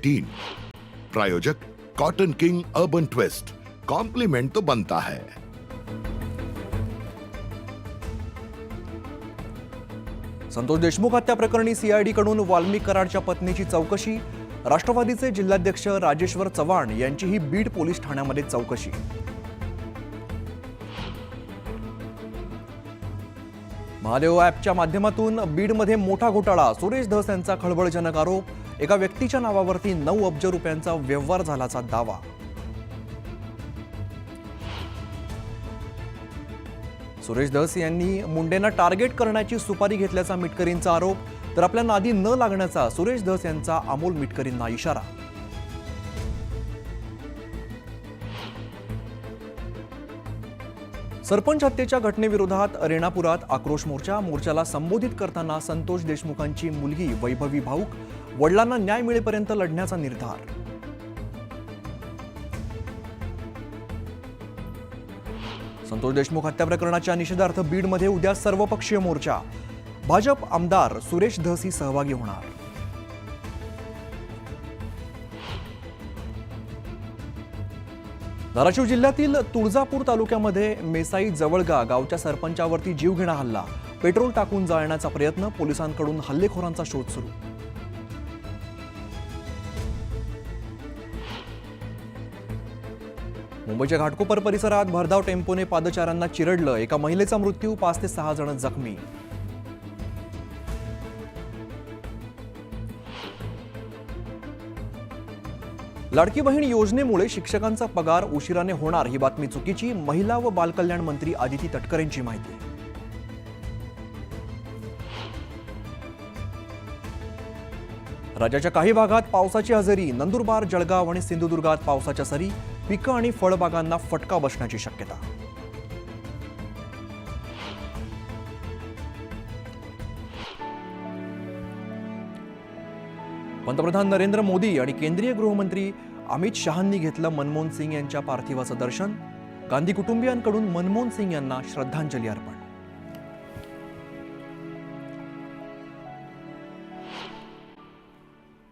18। प्रायोजक cotton king urban twist, compliment तो बनता है। संतोष देशमुख हत्या प्रकरणी सीआयडी कडून वाल्मिक कराडच्या पत्नीची चौकशी। राष्ट्रवादीचे जिल्हाध्यक्ष राजेश्वर चव्हाण यांचीही बीड पोलीस ठाण्यामध्ये चौकशी। महादेव ॲपच्या माध्यमातून बीडमध्ये मोठा घोटाळा, सुरेश धस यांचा खळबळजनक आरोप। एका व्यक्तीच्या नावावरती 9 अब्ज रुपयांचा व्यवहार झाल्याचा दावा। सुरेश धस यांनी मुंडेंना टार्गेट करण्याची सुपारी घेतल्याचा मिटकरींचा आरोप, तर आपल्या नादी न लागण्याचा सुरेश धस यांचा अमोल मिटकरींना इशारा। सरपंच हत्येच्या घटनेविरोधात रेणापुरात आक्रोश मोर्चाला संबोधित करताना संतोष देशमुखांची मुलगी वैभवी भाऊक, वडिलांना न्याय मिळेपर्यंत लढण्याचा निर्धार। संतोष देशमुख हत्या प्रकरणाच्या निषेधार्थ बीडमध्ये उद्या सर्वपक्षीय मोर्चा। भाजप आमदार सुरेश धसही सहभागी होणार। धाराशिव जिल्ह्यातील तुळजापूर तालुक्यामध्ये मेसाई जवळगा गावच्या सरपंचावरती जीवघेणा हल्ला, पेट्रोल टाकून जाळण्याचा प्रयत्न, पोलिसांकडून हल्लेखोरांचा शोध सुरू। मुंबईच्या घाटकोपर परिसरात भरधाव टेम्पोने पादचाऱ्यांना चिरडलं, एका महिलेचा मृत्यू, 5 ते 6 जण जखमी। लाडकी बहीण योजनेमुळे शिक्षकांचा पगार उशिराने होणार ही बातमी चुकीची, महिला व बालकल्याण मंत्री आदिती तटकरेंची माहिती। राज्याच्या काही भागात पावसाची हजेरी, नंदुरबार, जळगाव आणि सिंधुदुर्गात पावसाच्या सरी, पिकं आणि फळबागांना फटका बसण्याची शक्यता। पंतप्रधान नरेंद्र मोदी आणि केंद्रीय गृहमंत्री अमित शहांनी घेतलं मनमोहन सिंग यांच्या पार्थिवाचं दर्शन। गांधी कुटुंबियांकडून मनमोहन सिंग यांना श्रद्धांजली अर्पण।